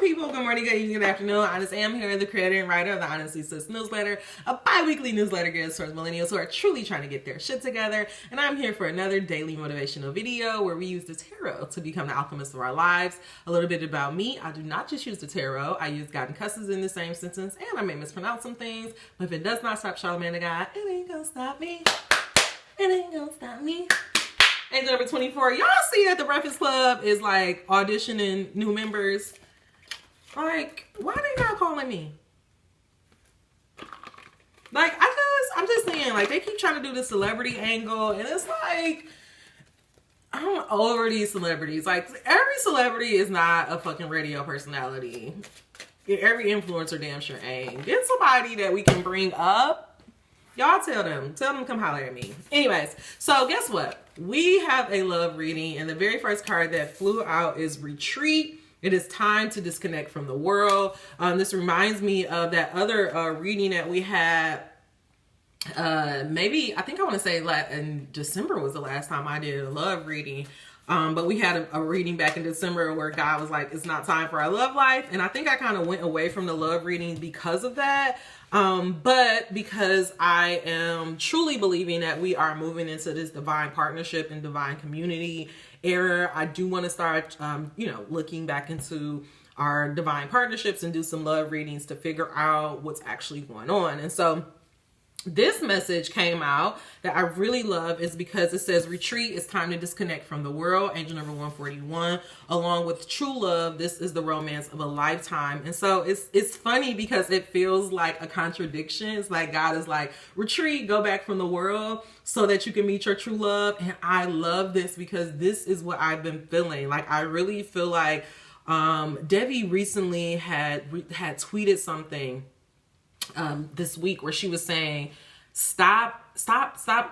people. Good morning, good evening, good afternoon. Honest am here, the creator and writer of the Honestly Sis newsletter, a bi-weekly newsletter geared towards millennials who are truly trying to get their shit together. And I'm here for another daily motivational video where we use the tarot to become the alchemist of our lives. A little bit about me. I do not just use the tarot. I use God and cusses in the same sentence, and I may mispronounce some things. But if it does not stop Charlamagne the God, it ain't gonna stop me. It ain't gonna stop me. Age number 24. Y'all see that the Breakfast Club is like auditioning new members. Like, why they not calling me? Like, I'm just saying, like, they keep trying to do the celebrity angle, and it's like, I'm over these celebrities. Like, every celebrity is not a fucking radio personality. Every influencer damn sure ain't. Get somebody that we can bring up. Y'all tell them to come holler at me. Anyways, so guess what? We have a love reading, and the very first card that flew out is Retreat. It is time to disconnect from the world. This reminds me of that other reading that we had. Maybe, I think I want to say in December was the last time I did a love reading. But we had a reading back in December where God was like, it's not time for our love life. And I think I kind of went away from the love reading because of that. But because I am truly believing that we are moving into this divine partnership and divine community era, I do want to start, looking back into our divine partnerships and do some love readings to figure out what's actually going on. And so this message came out that I really love is because it says retreat, it's time to disconnect from the world. Angel number 141, along with true love, this is the romance of a lifetime. And so it's funny because it feels like a contradiction. It's like God is like, retreat, go back from the world so that you can meet your true love. And I love this because this is what I've been feeling. Like, I really feel like Debbie recently had tweeted something this week where she was saying, stop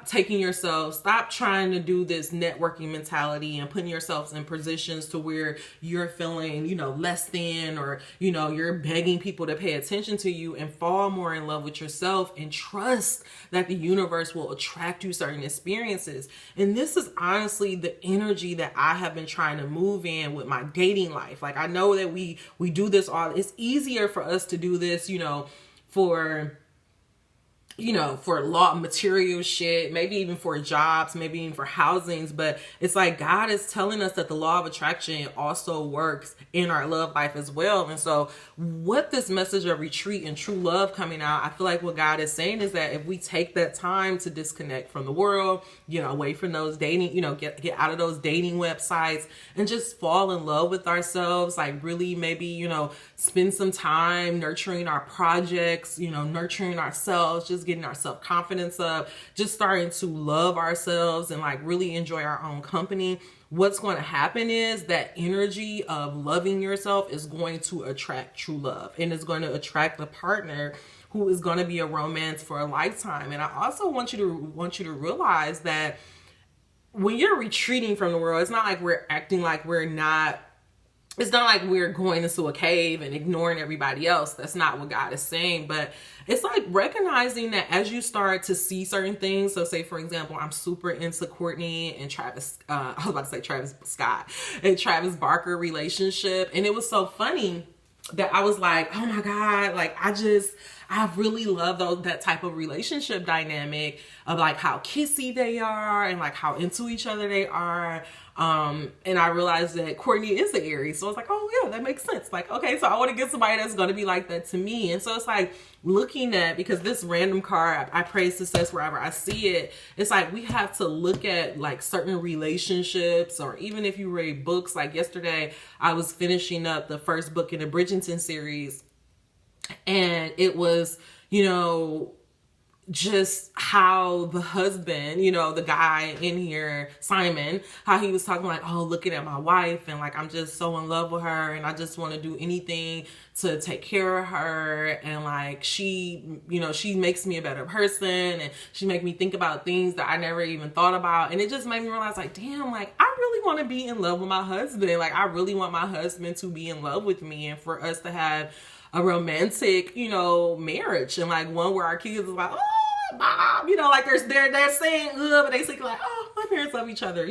taking yourself, stop trying to do this networking mentality and putting yourselves in positions to where you're feeling, less than, or, you're begging people to pay attention to you, and fall more in love with yourself and trust that the universe will attract you certain experiences. And this is honestly the energy that I have been trying to move in with my dating life. Like, I know that we do this all, it's easier for us to do this, for law material shit, maybe even for jobs, maybe even for housings. But it's like God is telling us that the law of attraction also works in our love life as well. And so what this message of retreat and true love coming out, I feel like what God is saying is that if we take that time to disconnect from the world, away from those dating, get out of those dating websites and just fall in love with ourselves, like really maybe, spend some time nurturing our projects, nurturing ourselves, just getting our self-confidence up, just starting to love ourselves and like really enjoy our own company. What's going to happen is that energy of loving yourself is going to attract true love, and it's going to attract a partner who is going to be a romance for a lifetime. And I also want you to realize that when you're retreating from the world, it's not like we're acting like it's not like we're going into a cave and ignoring everybody else. That's not what God is saying. But it's like recognizing that as you start to see certain things. So say, for example, I'm super into Courtney and Travis, I was about to say Travis Scott and Travis Barker relationship. And it was so funny that I was like, oh my God, like I really love that type of relationship dynamic of like how kissy they are and like how into each other they are. And I realized that Courtney is an Aries. So I was like, oh yeah, that makes sense. Like, okay, so I want to get somebody that's going to be like that to me. And so it's like looking at, because this random card, I praise success wherever I see it. It's like, we have to look at like certain relationships, or even if you read books, like yesterday, I was finishing up the first book in the Bridgerton series. And it was, just how the husband, the guy in here, Simon, how he was talking like, oh, looking at my wife and like, I'm just so in love with her and I just want to do anything to take care of her. And like, she makes me a better person and she make me think about things that I never even thought about. And it just made me realize like, damn, like I really want to be in love with my husband. Like I really want my husband to be in love with me and for us to have a romantic, marriage, and like one where our kids are like, oh, mom, like they're saying, but they think like, oh, my parents love each other.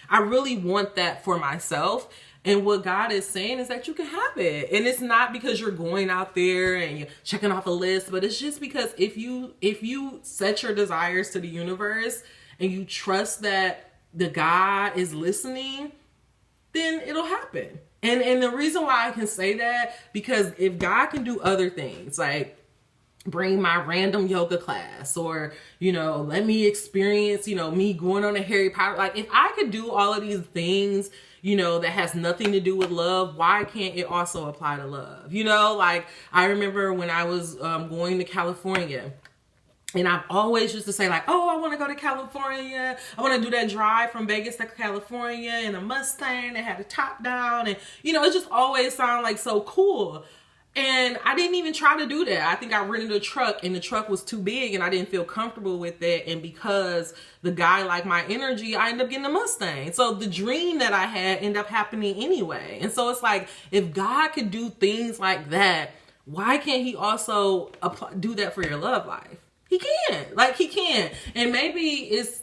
I really want that for myself. And what God is saying is that you can have it. And it's not because you're going out there and you're checking off a list, but it's just because if you set your desires to the universe and you trust that the God is listening, then it'll happen. And the reason why I can say that, because if God can do other things, like bring my random yoga class, or, let me experience, me going on a Harry Potter, like if I could do all of these things, that has nothing to do with love, why can't it also apply to love? Like I remember when I was going to California, and I've always used to say like, oh, I want to go to California. I want to do that drive from Vegas to California in a Mustang that had a top down. And, it just always sounded like so cool. And I didn't even try to do that. I think I rented a truck and the truck was too big and I didn't feel comfortable with it. And because the guy liked my energy, I ended up getting a Mustang. So the dream that I had ended up happening anyway. And so it's like, if God could do things like that, why can't he also do that for your love life? He can. Like, he can. And maybe it's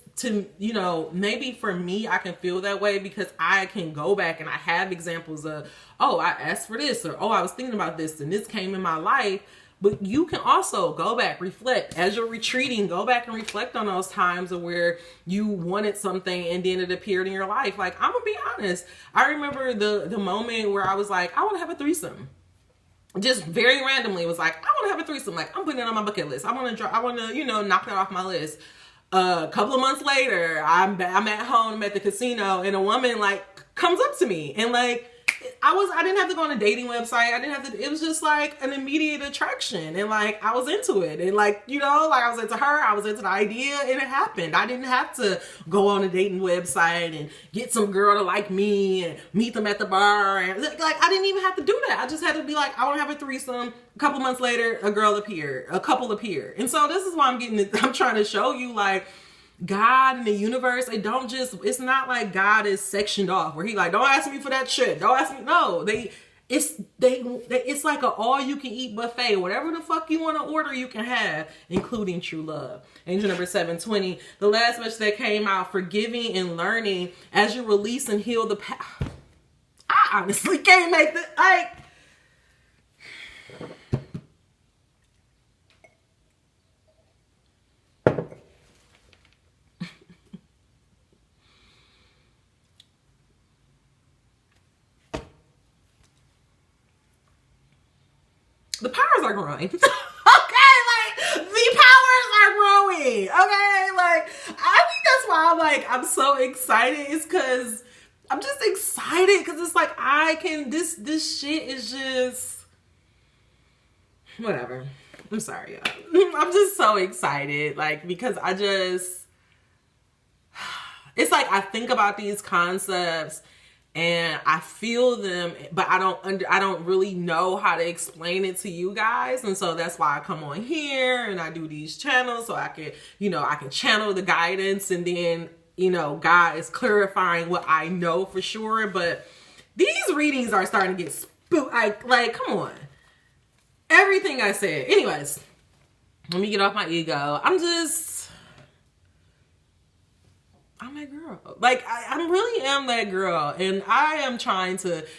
maybe for me, I can feel that way because I can go back and I have examples of, oh, I asked for this, or, oh, I was thinking about this and this came in my life. But you can also go back, reflect. As you're retreating, go back and reflect on those times of where you wanted something and then it appeared in your life. Like, I'm going to be honest. I remember the moment where I was like, I want to have a threesome. Just very randomly was like, I want to have a threesome. Like, I'm putting it on my bucket list. I want to, knock that off my list. A couple of months later, I'm at home, I'm at the casino, and a woman like comes up to me and like, I didn't have to go on a dating website. It was just like an immediate attraction. And like, I was into it. And like, like I was into her, I was into the idea, and it happened. I didn't have to go on a dating website and get some girl to like me and meet them at the bar. And like, I didn't even have to do that. I just had to be like, I want to have a threesome. A couple months later, a couple appeared. And so this is why I'm trying to show you, like, God and the universe, it's not like God is sectioned off where he like, don't ask me for that shit. Don't ask me. No, it's like an all you can eat buffet. Whatever the fuck you want to order, you can have, including true love. Angel number 720, the last message that came out, forgiving and learning as you release and heal the past. I honestly can't make the, like, the powers are growing. Okay, like, the powers are growing. Okay, like, I think that's why I'm so excited. It's because I'm just excited because it's like this shit is just whatever. I'm sorry, y'all. I'm just so excited, like, because it's like I think about these concepts and I feel them, but I don't really know how to explain it to you guys. And so that's why I come on here and I do these channels so I can channel the guidance, and then, God is clarifying what I know for sure. But these readings are starting to get spooked. Like, come on. Everything I said. Anyways, let me get off my ego. I'm that girl. Like, I really am that girl. And I am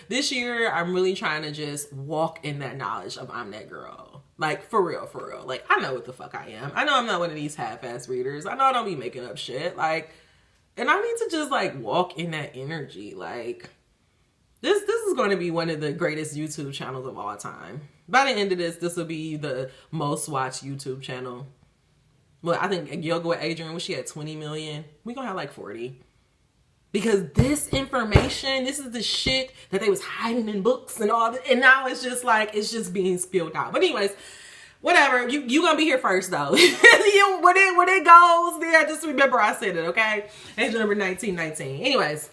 this year, I'm really trying to just walk in that knowledge of I'm that girl. Like, for real. Like, I know what the fuck I am. I know I'm not one of these half-ass readers. I know I don't be making up shit. Like, and I need to just, like, walk in that energy. Like, this is going to be one of the greatest YouTube channels of all time. By the end of this will be the most watched YouTube channel. Well, I think Yoga with Adrian, she had 20 million. We're going to have like 40. Because this information, this is the shit that they was hiding in books and all that. And now it's just like, it's just being spilled out. But anyways, whatever. You going to be here first, though. When it goes there, just remember I said it, okay? Angel number 1919. Anyways,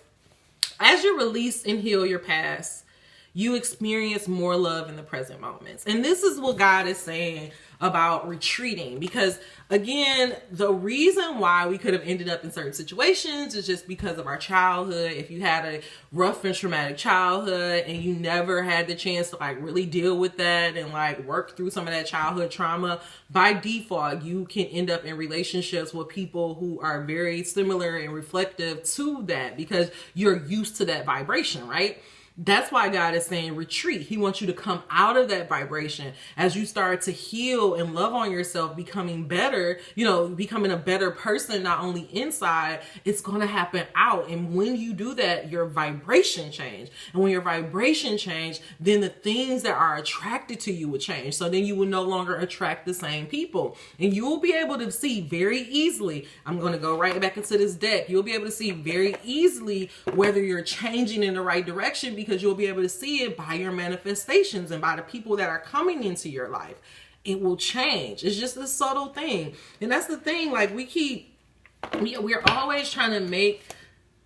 as you release and heal your past, you experience more love in the present moments. And this is what God is saying about retreating, because again, the reason why we could have ended up in certain situations is just because of our childhood. If you had a rough and traumatic childhood and you never had the chance to like really deal with that and like work through some of that childhood trauma, by default, you can end up in relationships with people who are very similar and reflective to that because you're used to that vibration, right? That's why God is saying retreat. He wants you to come out of that vibration as you start to heal and love on yourself, becoming better, becoming a better person, not only inside, it's going to happen out. And when you do that, your vibration change. And when your vibration change, then the things that are attracted to you will change. So then you will no longer attract the same people. And you will be able to see very easily, I'm going to go right back into this deck. You'll be able to see very easily whether you're changing in the right direction, because you'll be able to see it by your manifestations and by the people that are coming into your life. It will change. It's just a subtle thing. And that's the thing. Like we're always trying to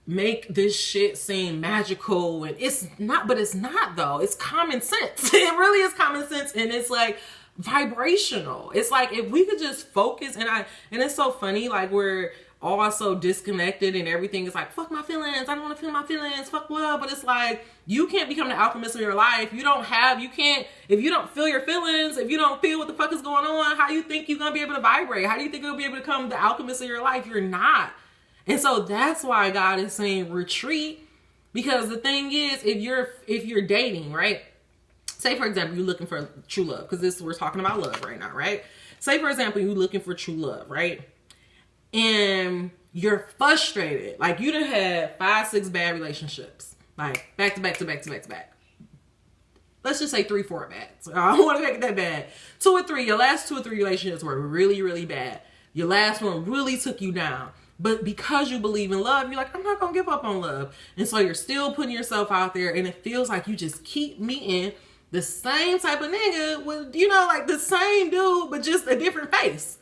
make this shit seem magical, and it's not, but it's not though. It's common sense. It really is common sense. And it's like vibrational. It's like if we could just focus, and it's so funny, like we're all so disconnected and everything is like, fuck my feelings, I don't want to feel my feelings, fuck love. But it's like, you can't become the alchemist of your life. If you don't feel your feelings, if you don't feel what the fuck is going on, how do you think you're going to be able to vibrate? How do you think you'll be able to become the alchemist of your life? You're not. And so that's why God is saying retreat, because the thing is, if you're dating, right? Say for example, you're looking for true love, because we're talking about love right now, right? Say for example, you're looking for true love, right? And you're frustrated. Like you done had 5-6 bad relationships. Like back to back to back to back to back. Let's just say 3-4 bad. So I don't want to make it that bad. 2 or 3, your last 2 or 3 relationships were really, really bad. Your last one really took you down. But because you believe in love, you're like, I'm not going to give up on love. And so you're still putting yourself out there, and it feels like you just keep meeting the same type of nigga with, like the same dude, but just a different face.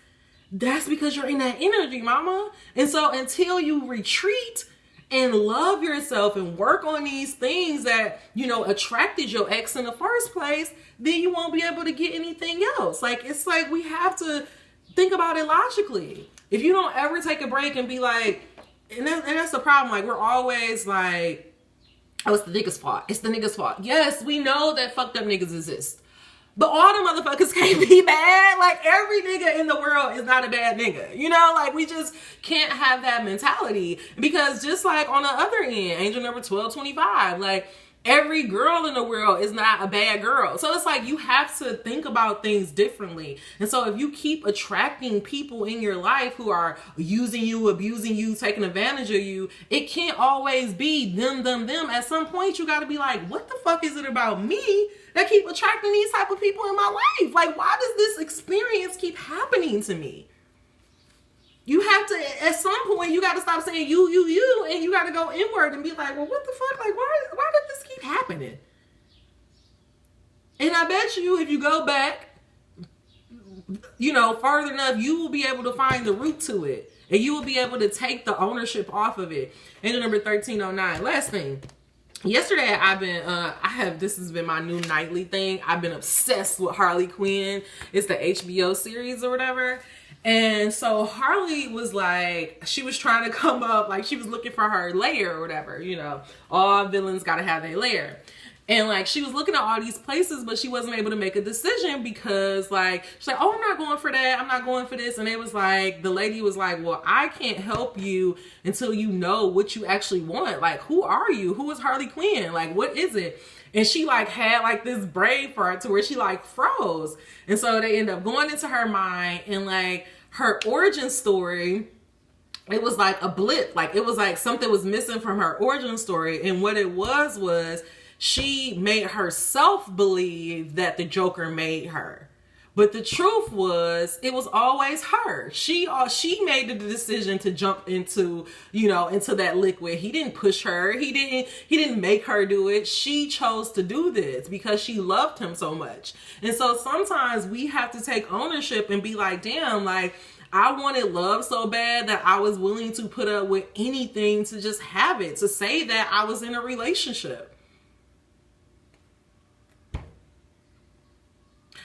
That's because you're in that energy, mama. And so until you retreat and love yourself and work on these things that, attracted your ex in the first place, then you won't be able to get anything else. Like, it's like we have to think about it logically. If you don't ever take a break and be like, and that's the problem. Like, we're always like, oh, it's the nigga's fault. It's the nigga's fault. Yes, we know that fucked up niggas exist. But all the motherfuckers can't be bad. Like, every nigga in the world is not a bad nigga. Like, we just can't have that mentality. Because just like on the other end, angel number 1225, like, every girl in the world is not a bad girl. So it's like you have to think about things differently. And so if you keep attracting people in your life who are using you, abusing you, taking advantage of you, it can't always be them. At some point, you got to be like, what the fuck is it about me that keep attracting these type of people in my life? Like, why does this experience keep happening to me? You have to, at some point, you got to stop saying you, and you got to go inward and be like, well, what the fuck? Like, why did this keep happening? And I bet you, if you go back, further enough, you will be able to find the root to it. And you will be able to take the ownership off of it. Angel number 1309. Last thing. Yesterday, this has been my new nightly thing. I've been obsessed with Harley Quinn. It's the HBO series or whatever. And so Harley was like, she was trying to come up, like she was looking for her lair or whatever, all villains got to have their lair. And like, she was looking at all these places, but she wasn't able to make a decision because like, she's like, oh, I'm not going for that. I'm not going for this. And it was like, the lady was like, well, I can't help you until you know what you actually want. Like, who are you? Who is Harley Quinn? Like, what is it? And she like had like this brain fart to where she like froze. And so they end up going into her mind, and like her origin story, it was like a blip. Like it was like something was missing from her origin story. And what it was she made herself believe that the Joker made her. But the truth was, it was always her. She made the decision to jump into that liquid. He didn't push her. He didn't make her do it. She chose to do this because she loved him so much. And so sometimes we have to take ownership and be like, damn, like I wanted love so bad that I was willing to put up with anything to just have it, to say that I was in a relationship.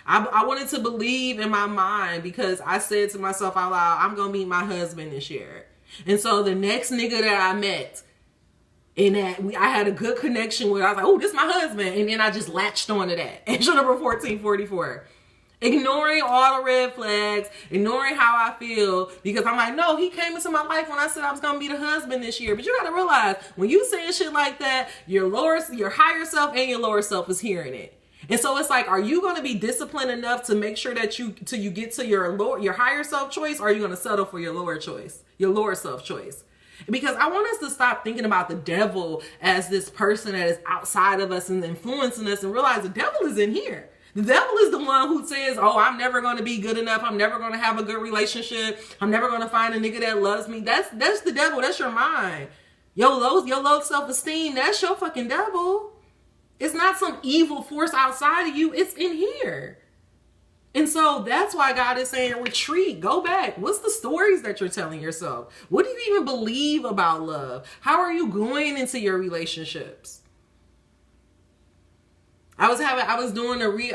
I wanted to believe in my mind because I said to myself out loud, I'm going to meet my husband this year. And so the next nigga that I met, and that I had a good connection with, I was like, oh, this is my husband. And then I just latched onto that. Angel number 1444. Ignoring all the red flags, ignoring how I feel, because I'm like, no, he came into my life when I said I was gonna be the husband this year. But you gotta realize, when you saying shit like that, your higher self and your lower self is hearing it. And so it's like, are you gonna be disciplined enough to make sure that till you get to your higher self choice, or are you gonna settle for your lower self choice? Because I want us to stop thinking about the devil as this person that is outside of us and influencing us, and realize the devil is in here. The devil is the one who says, oh, I'm never going to be good enough. I'm never going to have a good relationship. I'm never going to find a nigga that loves me. That's the devil. That's your mind. Your low self-esteem, that's your fucking devil. It's not some evil force outside of you. It's in here. And so that's why God is saying, retreat, go back. What's the stories that you're telling yourself? What do you even believe about love? How are you going into your relationships? I was doing a reading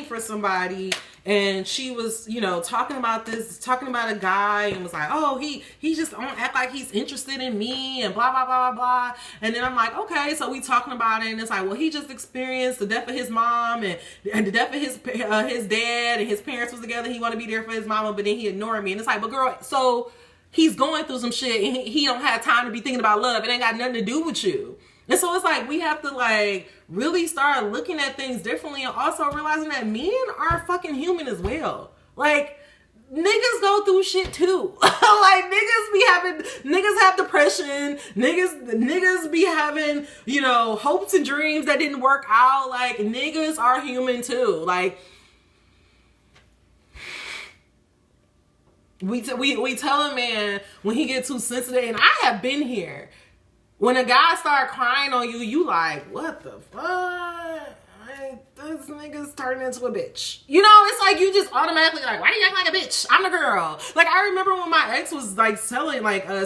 for somebody, and she was, talking about a guy, and was like, oh, he just don't act like he's interested in me, and blah, blah, blah, blah, blah. And then I'm like, okay, so we talking about it, and it's like, well, he just experienced the death of his mom and the death of his dad, and his parents was together. He wanted to be there for his mama, but then he ignored me. And it's like, but girl, so he's going through some shit, and he don't have time to be thinking about love. It ain't got nothing to do with you. And so it's like, we have to really start looking at things differently, and also realizing that men are fucking human as well. Like, niggas go through shit too. Niggas have depression. Niggas be having, hopes and dreams that didn't work out. Like, niggas are human too. Like, we tell a man when he gets too sensitive, and I have been here. When a guy start crying on you, you like, what the fuck? This nigga's turning into a bitch. It's like you just automatically like, why do you act like a bitch? I'm the girl. Like, I remember when my ex was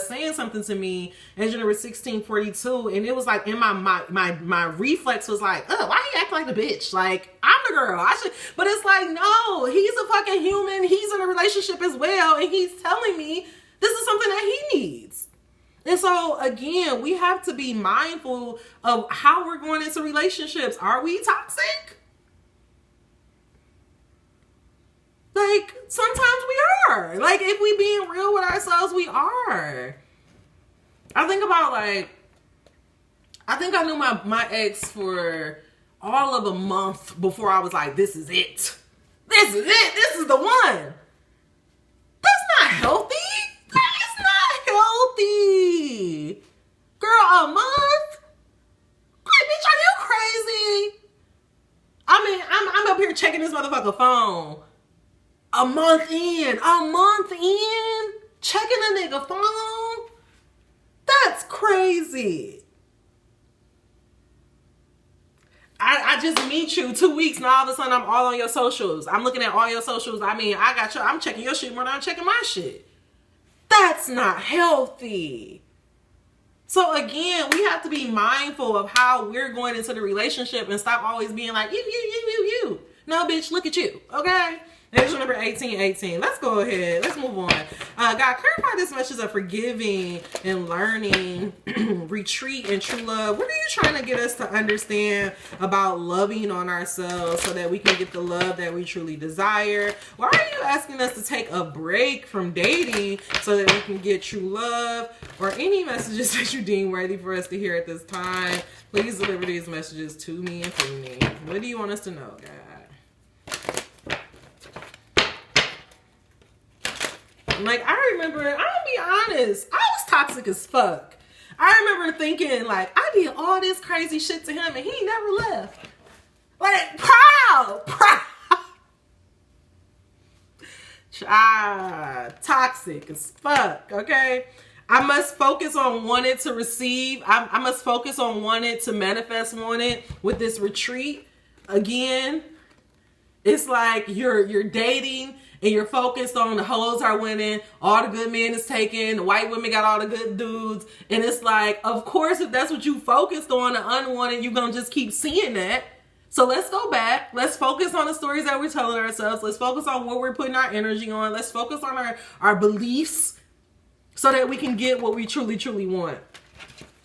saying something to me, engine number 1642, and it was like in my reflex was like, why he act like a bitch? Like, I'm the girl. But it's like, no, he's a fucking human. He's in a relationship as well, and he's telling me this is something that he needs. And so, again, we have to be mindful of how we're going into relationships. Are we toxic? Like, sometimes we are. Like, if we being real with ourselves, we are. I think I knew my ex for all of a month before I was like, this is it. This is it. This is the one. That's not healthy. Healthy. Girl, a month? Like, bitch, are you crazy? I mean, I'm up here checking this motherfucker phone. A month in, checking a nigga phone? That's crazy. I just meet you 2 weeks, and all of a sudden I'm all on your socials. I'm looking at all your socials. I mean, I'm checking your shit more than I'm checking my shit. That's not healthy. So again, we have to be mindful of how we're going into the relationship and stop always being like, you. No, bitch, look at you. Okay? Next one, number 1818. Let's go ahead. Let's move on. God, clarify this message of forgiving and learning, retreat and true love. What are you trying to get us to understand about loving on ourselves so that we can get the love that we truly desire? Why are you asking us to take a break from dating so that we can get true love? Or any messages that you deem worthy for us to hear at this time, please deliver these messages to me and through me. What do you want us to know, God? Like, I remember, I'm gonna be honest, I was toxic as fuck. I remember thinking, like, I did all this crazy shit to him and he never left. Like, proud. Toxic as fuck, okay? I must focus on wanting to receive. I must focus on wanting to manifest wanted with this retreat. Again, it's like you're dating and you're focused on the hoes are winning, all the good men is taken, the white women got all the good dudes. And it's like, of course, if that's what you focused on, the unwanted, you're going to just keep seeing that. So let's go back. Let's focus on the stories that we're telling ourselves. Let's focus on what we're putting our energy on. Let's focus on our beliefs so that we can get what we truly, truly want.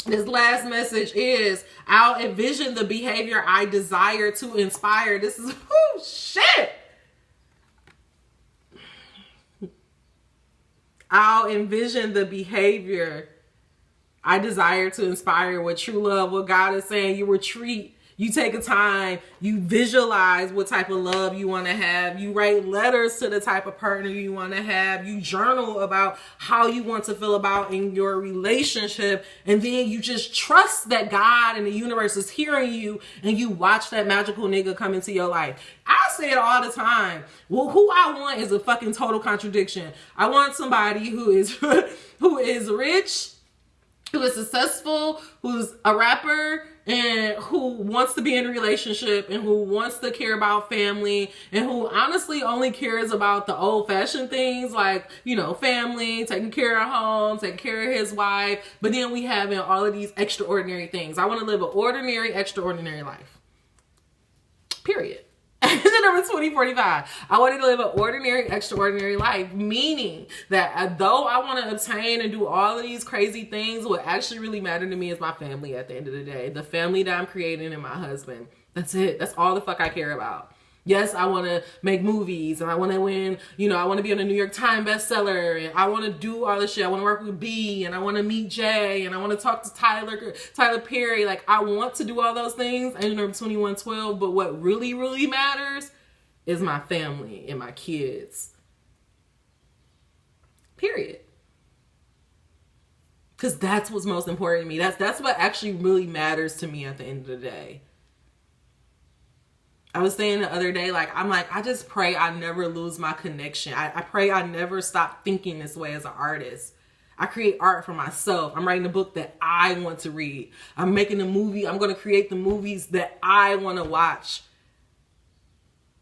This last message is, I'll envision the behavior I desire to inspire. This is, shit. I'll envision the behavior I desire to inspire with true love. What God is saying, you retreat. You take a time, you visualize what type of love you want to have. You write letters to the type of partner you want to have. You journal about how you want to feel about in your relationship. And then you just trust that God and the universe is hearing you, and you watch that magical nigga come into your life. I say it all the time. Well, who I want is a fucking total contradiction. I want somebody who is who is rich, who is successful, who's a rapper, and who wants to be in a relationship, and who wants to care about family, and who honestly only cares about the old-fashioned things like, you know, family, taking care of home, taking care of his wife. But then we have in all of these extraordinary things. I want to live an ordinary, extraordinary life. Period. Number 2045. I want to live an ordinary, extraordinary life, meaning that though I want to obtain and do all of these crazy things, what actually really matter to me is my family at the end of the day. The family that I'm creating and my husband. That's it. That's all the fuck I care about. Yes, I want to make movies, and I want to win, you know, I want to be on a New York Times bestseller, and I want to do all this shit. I want to work with B, and I want to meet Jay, and I want to talk to Tyler Perry. Like, I want to do all those things. And number 2112, but what really, really matters is my family and my kids. Period. Because that's what's most important to me. That's what actually really matters to me at the end of the day. I was saying the other day, I just pray I never lose my connection. I pray I never stop thinking this way as an artist. I create art for myself. I'm writing a book that I want to read. I'm making a movie. I'm going to create the movies that I want to watch.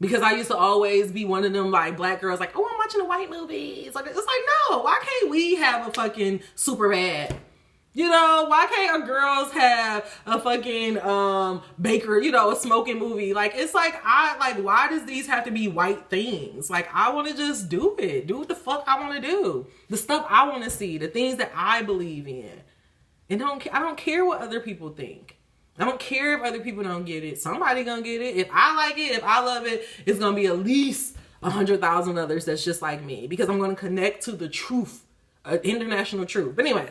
Because I used to always be one of them like black girls like, oh, I'm watching a white movie. It's like, no, why can't we have a fucking super bad? You know, why can't our girls have a fucking baker, you know, a smoking movie? Like, it's like, why does these have to be white things? Like, I want to just do it. Do what the fuck I want to do. The stuff I want to see. The things that I believe in. And I don't care what other people think. I don't care if other people don't get it. Somebody gonna get it. If I like it, if I love it, it's gonna be at least 100,000 others that's just like me. Because I'm gonna connect to the truth. International truth. But anyways.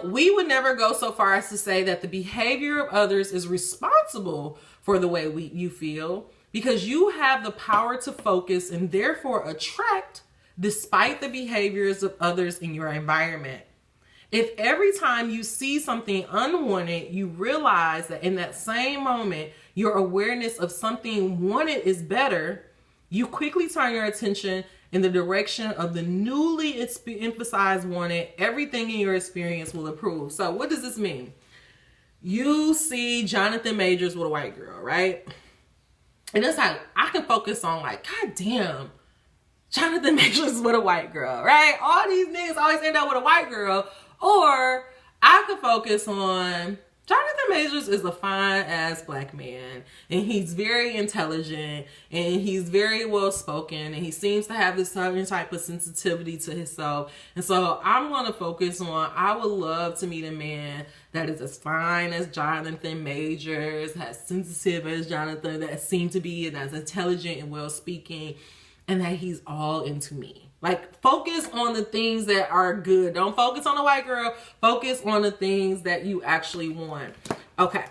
We would never go so far as to say that the behavior of others is responsible for the way you feel, because you have the power to focus and therefore attract despite the behaviors of others in your environment. If every time you see something unwanted, you realize that in that same moment, your awareness of something wanted is better, you quickly turn your attention in the direction of the newly emphasized wanted. Everything in your experience will improve. So what does this mean? You see Jonathan Majors with a white girl, right? And it's like, I can focus on like, God damn, Jonathan Majors with a white girl, right? All these niggas always end up with a white girl. Or I could focus on Jonathan Majors is a fine ass black man, and he's very intelligent, and he's very well spoken, and he seems to have this certain type of sensitivity to himself. And so I'm going to focus on, I would love to meet a man that is as fine as Jonathan Majors, as sensitive as Jonathan, that seems to be, and as intelligent and well speaking, and that he's all into me. Like, focus on the things that are good. Don't focus on the white girl. Focus on the things that you actually want. Okay.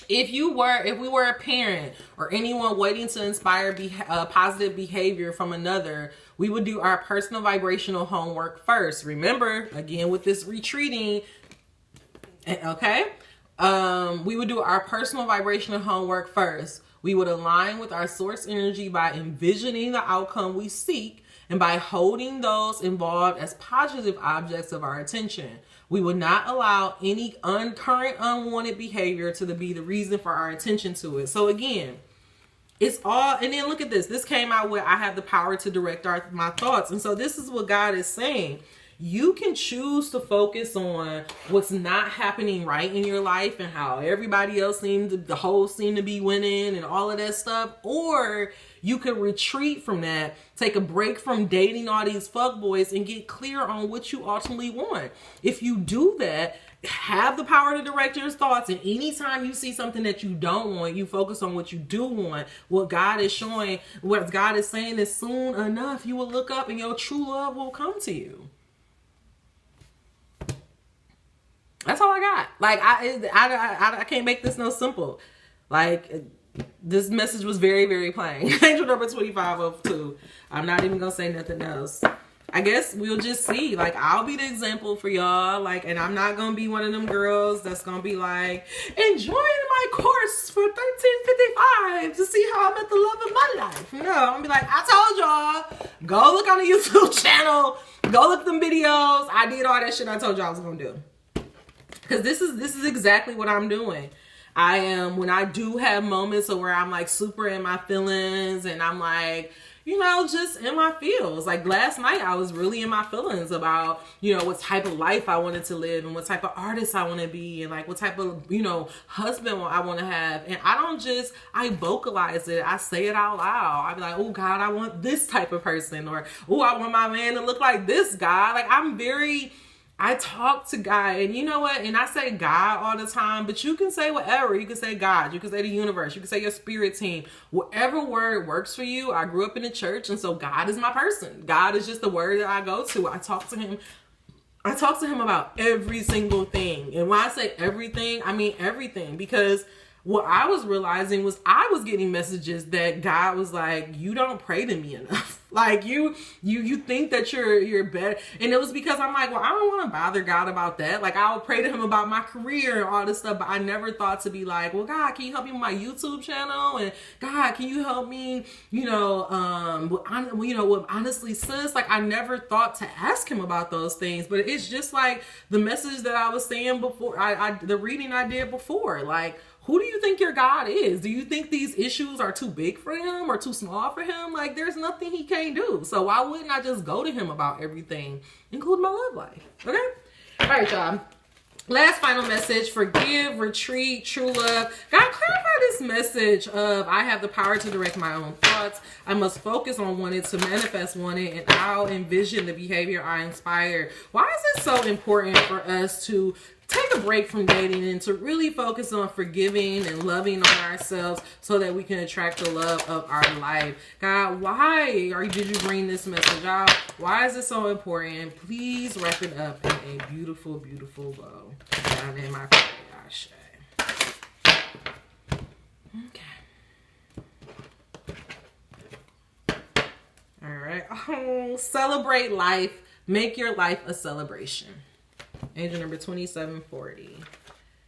If we were a parent or anyone waiting to inspire positive behavior from another, we would do our personal vibrational homework first. Remember, again, with this retreating, okay? We would do our personal vibrational homework first. We would align with our source energy by envisioning the outcome we seek, and by holding those involved as positive objects of our attention. We would not allow any current unwanted behavior to be the reason for our attention to it. So again, it's all, and then look at this. This came out where I have the power to direct my thoughts. And so this is what God is saying. You can choose to focus on what's not happening right in your life and how everybody else the hoes seem to be winning and all of that stuff. Or you could retreat from that, take a break from dating all these fuckboys and get clear on what you ultimately want. If you do that, have the power to direct your thoughts, and anytime you see something that you don't want, you focus on what you do want. What God is showing, what God is saying is soon enough you will look up and your true love will come to you. That's all I got. Like, I can't make this no simple. Like, this message was very, very plain. Angel number 25 of 2. I'm not even gonna say nothing else. I guess we'll just see. Like, I'll be the example for y'all. Like, and I'm not gonna be one of them girls that's gonna be like, enjoying my course for $13.55 to see how I met the love of my life. No, I'm gonna be like, I told y'all, go look on the YouTube channel, go look at them videos. I did all that shit I told y'all I was gonna do. Because this is exactly what I'm doing. I am, when I do have moments of where I'm like super in my feelings and I'm like, you know, just in my feels. Like last night, I was really in my feelings about, you know, what type of life I wanted to live and what type of artist I want to be and like what type of, you know, husband I want to have. And I vocalize it. I say it out loud. I be like, oh God, I want this type of person, or, oh, I want my man to look like this guy. Like I talk to God, and you know what? And I say God all the time, but you can say whatever. You can say God. You can say the universe. You can say your spirit team. Whatever word works for you. I grew up in the church, and so God is my person. God is just the word that I go to. I talk to him. I talk to him about every single thing. And when I say everything, I mean everything. Because what I was realizing was I was getting messages that God was like, you don't pray to me enough. Like you think that you're better. And it was because I'm like, well, I don't want to bother God about that. Like I would pray to him about my career and all this stuff, but I never thought to be like, well, God, can you help me with my YouTube channel? And God, can you help me, honestly, sis, like I never thought to ask him about those things, but it's just like the message that I was saying before, the reading I did before, like, who do you think your God is? Do you think these issues are too big for him or too small for him? Like, there's nothing he can't do. So why wouldn't I just go to him about everything, including my love life? Okay? All right, y'all. Last final message: forgive, retreat, true love. God, clarify this message of I have the power to direct my own thoughts. I must focus on wanting to manifest wanting, and I'll envision the behavior I inspire. Why is it so important for us to take a break from dating and to really focus on forgiving and loving on ourselves so that we can attract the love of our life? God, why did you bring this message out? Why is it so important? Please wrap it up in a beautiful, beautiful bow. Down in my Ashe. Okay. All right. Oh, celebrate life. Make your life a celebration. Angel number 2740.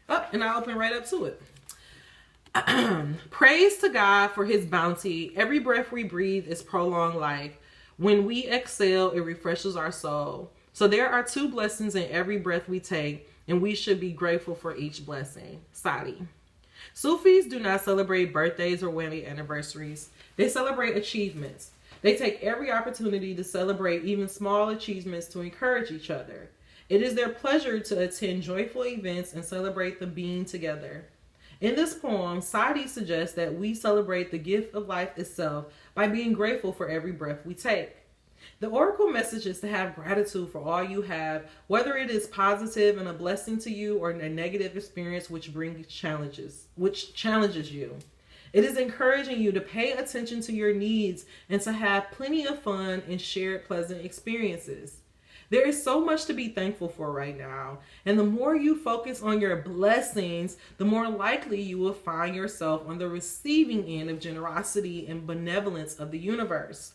Oh, and I open right up to it. Praise to God for his bounty. Every breath we breathe is prolonged life. When we exhale, it refreshes our soul. So there are 2 blessings in every breath we take, and we should be grateful for each blessing. Sadi. Sufis do not celebrate birthdays or wedding anniversaries. They celebrate achievements. They take every opportunity to celebrate even small achievements to encourage each other. It is their pleasure to attend joyful events and celebrate the being together. In this poem, Sadi suggests that we celebrate the gift of life itself by being grateful for every breath we take. The oracle message is to have gratitude for all you have, whether it is positive and a blessing to you or a negative experience which challenges you. It is encouraging you to pay attention to your needs and to have plenty of fun and shared pleasant experiences. There is so much to be thankful for right now, and the more you focus on your blessings, the more likely you will find yourself on the receiving end of generosity and benevolence of the universe.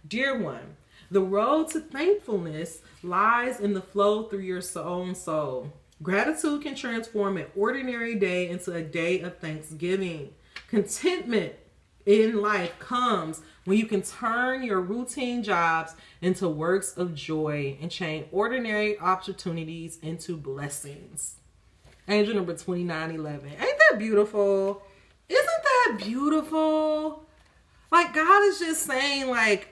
Dear one, the road to thankfulness lies in the flow through your own soul. Gratitude can transform an ordinary day into a day of thanksgiving. Contentment in life comes when you can turn your routine jobs into works of joy and change ordinary opportunities into blessings. Angel number 2911. Ain't that beautiful? Isn't that beautiful? Like, God is just saying, like,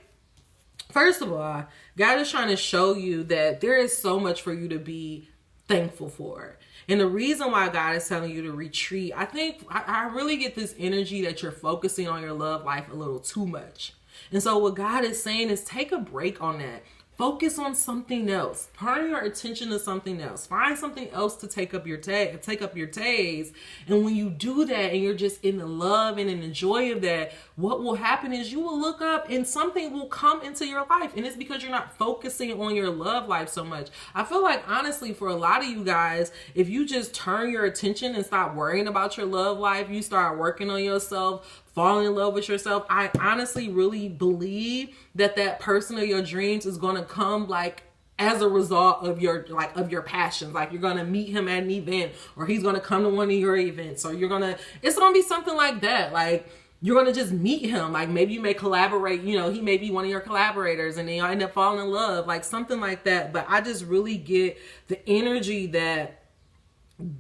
First of all, God is trying to show you that there is so much for you to be thankful for. And the reason why God is telling you to retreat, I think I really get this energy that you're focusing on your love life a little too much. And so what God is saying is take a break on that. Focus on something else. Turn your attention to something else. Find something else to take up your days. And when you do that and you're just in the love and in the joy of that, what will happen is you will look up and something will come into your life. And it's because you're not focusing on your love life so much. I feel like, honestly, for a lot of you guys, if you just turn your attention and stop worrying about your love life, you start working on yourself, falling in love with yourself, I honestly really believe that person of your dreams is going to come like as a result of your passions. Like you're going to meet him at an event, or he's going to come to one of your events, or it's going to be something like that. Like you're going to just meet him. Like maybe you may collaborate, he may be one of your collaborators, and then you'll end up falling in love, like something like that. But I just really get the energy that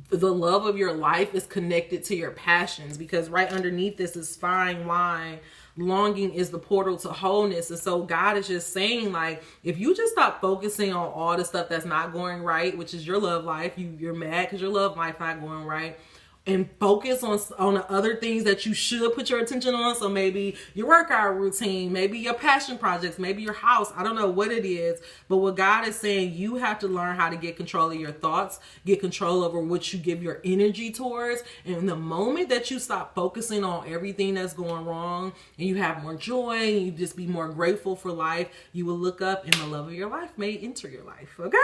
the love of your life is connected to your passions, because right underneath this is fine wine. Longing is the portal to wholeness. And so God is just saying, like, if you just stop focusing on all the stuff that's not going right, which is your love life, you're mad because your love life not going right, and focus on the other things that you should put your attention on. So maybe your workout routine, maybe your passion projects, maybe your house. I don't know what it is, but what God is saying, you have to learn how to get control of your thoughts, get control over what you give your energy towards. And the moment that you stop focusing on everything that's going wrong and you have more joy and you just be more grateful for life, you will look up and the love of your life may enter your life. Okay?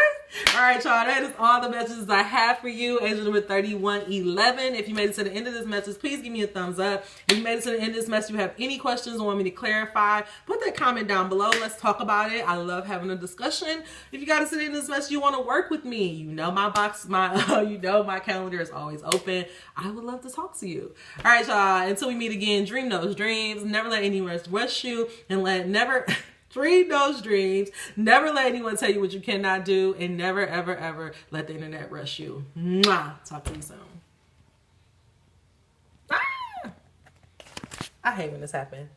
All right, y'all. That is all the messages I have for you. Angel number 3111. If you made it to the end of this message, please give me a thumbs up. If you made it to the end of this message, you have any questions or want me to clarify, put that comment down below. Let's talk about it. I love having a discussion. If you got to the end of this message, you want to work with me, my calendar is always open. I would love to talk to you. All right, y'all. Until we meet again, dream those dreams. Never let anyone rush you, and dream those dreams. Never let anyone tell you what you cannot do, and never, ever, ever let the internet rush you. Mwah. Talk to you soon. I hate when this happens.